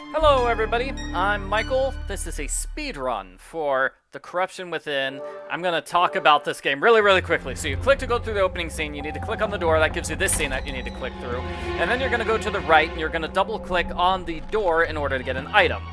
Hello everybody, I'm Michael. This is a speed run for The Corruption Within. I'm going to talk about this game really quickly. So you click to go through the opening scene, you need to click on the door, that gives you this scene that you need to click through. And then you're going to go to the right and you're going to double click on the door in order to get an item.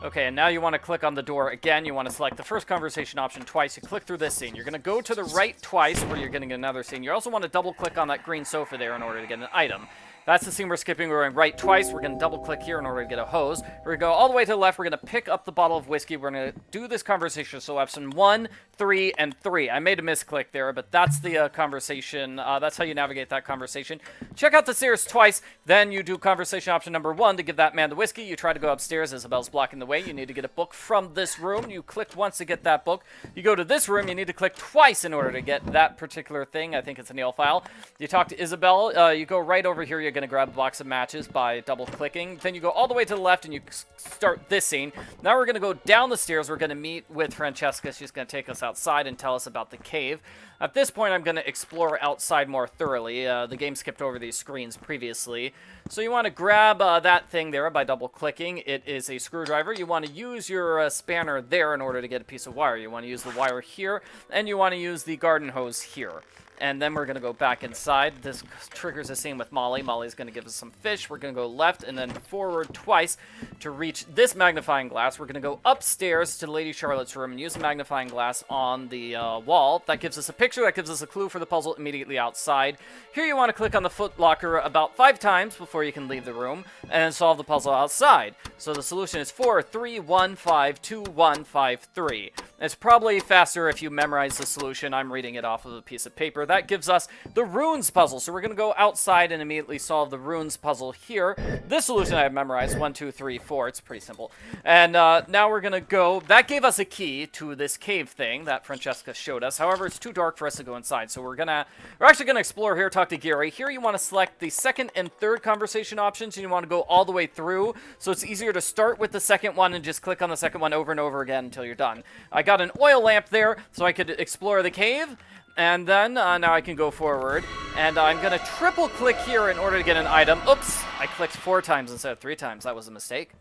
Okay, and now you want to click on the door again. You want to select the first conversation option twice. You click through this scene. You're going to go to the right twice where you're getting another scene. You also want to double click on that green sofa there in order to get an item. That's the scene we're skipping. We're going right twice. We're going to double click here in order to get a hose. We're going to go all the way to the left. We're going to pick up the bottle of whiskey. We're going to do this conversation. So option 1, 3, and 3. I made a misclick there, but that's the conversation. That's how you navigate that conversation. Check out the stairs twice. Then you do conversation option number 1 to give that man the whiskey. You try to go upstairs. Isabel's blocking the way. You need to get a book from this room. You click once to get that book. You go to this room. You need to click twice in order to get that particular thing. I think it's a nail file. You talk to Isabel. You go right over here. You're going to grab a box of matches by double clicking. Then you go all the way to the left and you start this scene. Now we're going to go down the stairs. We're going to meet with Francesca. She's going to take us outside and tell us about the cave. At this point, I'm going to explore outside more thoroughly. The game skipped over these screens previously. So you want to grab that thing there by double clicking. It is a screwdriver. You want to use your spanner there in order to get a piece of wire. You want to use the wire here, and you want to use the garden hose here. And then we're going to go back inside. This triggers a scene with Molly. Molly's going to give us some fish. We're going to go left and then forward twice to reach this magnifying glass. We're going to go upstairs to Lady Charlotte's room and use the magnifying glass on the wall. That gives us a picture. That gives us a clue for the puzzle immediately outside. Here you want to click on the foot locker about 5 times before you can leave the room and then solve the puzzle outside. So the solution is 4, 3, 1, 5, 2, 1, 5, 3. It's probably faster if you memorize the solution. I'm reading it off of a piece of paper. That gives us the runes puzzle. So we're going to go outside and immediately solve the runes puzzle here. This solution I have memorized, 1, 2, 3, 4. It's pretty simple. And now we're going to go. That gave us a key to this cave thing that Francesca showed us. However, it's too dark for us to go inside. So we're actually going to explore here, talk to Gary. Here you want to select the second and third conversation options, and you want to go all the way through. So it's easier to start with the second one and just click on the second one over and over again until you're done. I got an oil lamp there so I could explore the cave. And then, now I can go forward, and I'm going to triple click here in order to get an item. Oops, I clicked 4 times instead of 3 times. That was a mistake.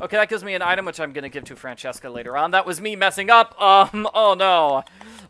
Okay, that gives me an item, which I'm going to give to Francesca later on. That was me messing up. Oh no.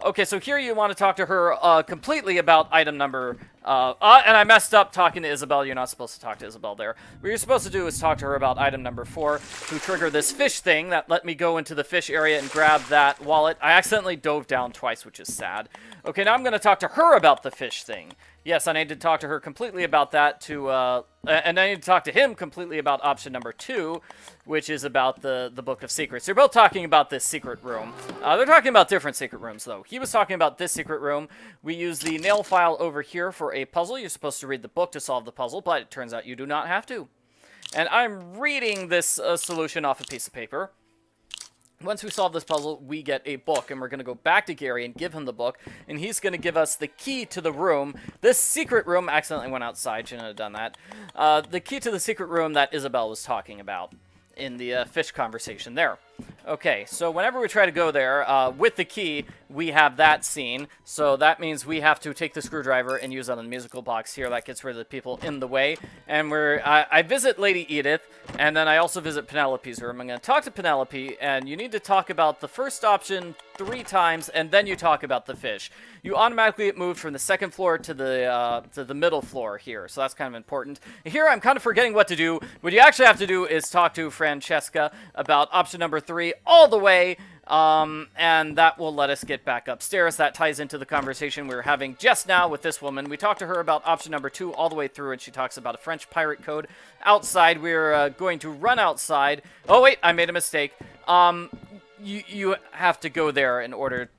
Okay, so here you want to talk to her completely about item number... and I messed up talking to Isabel. You're not supposed to talk to Isabel there. What you're supposed to do is talk to her about item number 4 to trigger this fish thing that let me go into the fish area and grab that wallet. I accidentally dove down twice, which is sad. Okay, now I'm going to talk to her about the fish thing. Yes, I need to talk to her completely about that and I need to talk to him completely about option number 2, which is about the Book of Secrets. They're both talking about this secret room. They're talking about different secret rooms, though. He was talking about this secret room. We use the nail file over here for a puzzle. You're supposed to read the book to solve the puzzle, but it turns out you do not have to. And I'm reading this solution off a piece of paper. Once we solve this puzzle, we get a book, and we're going to go back to Gary and give him the book, and he's going to give us the key to the room. This secret room, accidentally went outside, shouldn't have done that. The key to the secret room that Isabel was talking about in the fish conversation there. Okay, so whenever we try to go there, with the key, we have that scene. So that means we have to take the screwdriver and use it on the musical box here. That gets rid of the people in the way. And I visit Lady Edith, and then I also visit Penelope's room. I'm going to talk to Penelope, and you need to talk about the first option 3 times, and then you talk about the fish. You automatically get moved from the second floor to the middle floor here, so that's kind of important. Here, I'm kind of forgetting what to do. What you actually have to do is talk to Francesca about option number 3 all the way, and that will let us get back upstairs. That ties into the conversation we were having just now with this woman. We talked to her about option number 2 all the way through, and she talks about a French pirate code. Outside, we're going to run outside. Oh, wait, I made a mistake. You have to go there in order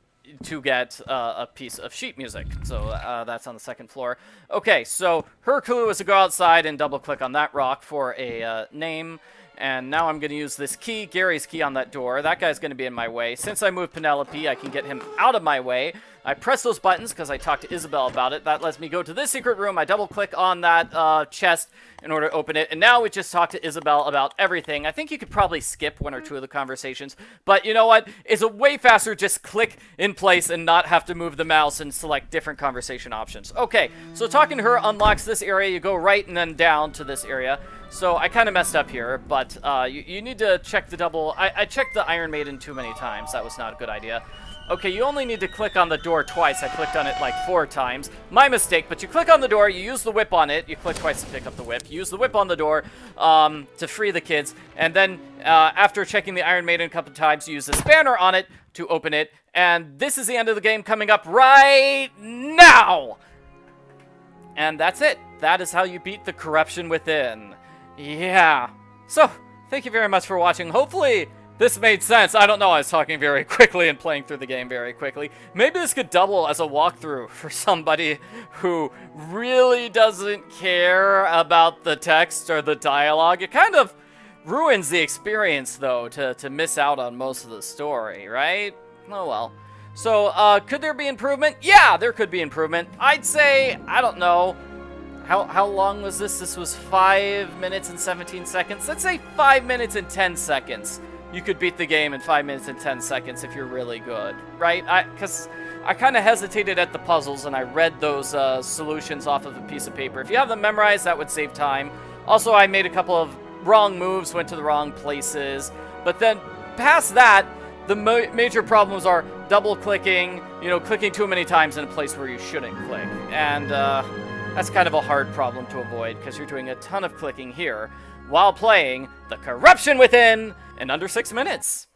to get a piece of sheet music. So that's on the second floor. Okay, so her clue is to go outside and double-click on that rock for a name. And now I'm going to use this key, Gary's key, on that door. That guy's going to be in my way. Since I moved Penelope, I can get him out of my way. I press those buttons because I talked to Isabel about it. That lets me go to this secret room. I double-click on that chest in order to open it. And now we just talk to Isabel about everything. I think you could probably skip 1 or 2 of the conversations. But you know what? It's a way faster just click in place and not have to move the mouse and select different conversation options. Okay, so talking to her unlocks this area. You go right and then down to this area. So I kind of messed up here, but you need to check the double... I checked the Iron Maiden too many times. That was not a good idea. Okay, you only need to click on the door twice. I clicked on it like 4 times. My mistake, but you click on the door, you use the whip on it. You click twice to pick up the whip. You use the whip on the door to free the kids. And then after checking the Iron Maiden a couple times, you use the spanner on it to open it. And this is the end of the game coming up right now! And that's it. That is how you beat the Corruption Within. Yeah. So, thank you very much for watching. Hopefully this made sense. I don't know, I was talking very quickly and playing through the game very quickly. Maybe this could double as a walkthrough for somebody who really doesn't care about the text or the dialogue. It kind of ruins the experience, though, to miss out on most of the story, right? Oh well. So, could there be improvement? Yeah, there could be improvement. I'd say, I don't know, how long was this? This was 5 minutes and 17 seconds. Let's say 5 minutes and 10 seconds. You could beat the game in 5 minutes and 10 seconds if you're really good, right? Because I kind of hesitated at the puzzles, and I read those solutions off of a piece of paper. If you have them memorized, that would save time. Also, I made a couple of wrong moves, went to the wrong places. But then, past that, the major problems are double-clicking, you know, clicking too many times in a place where you shouldn't click. And that's kind of a hard problem to avoid, because you're doing a ton of clicking here while playing The Corruption Within in under 6 minutes.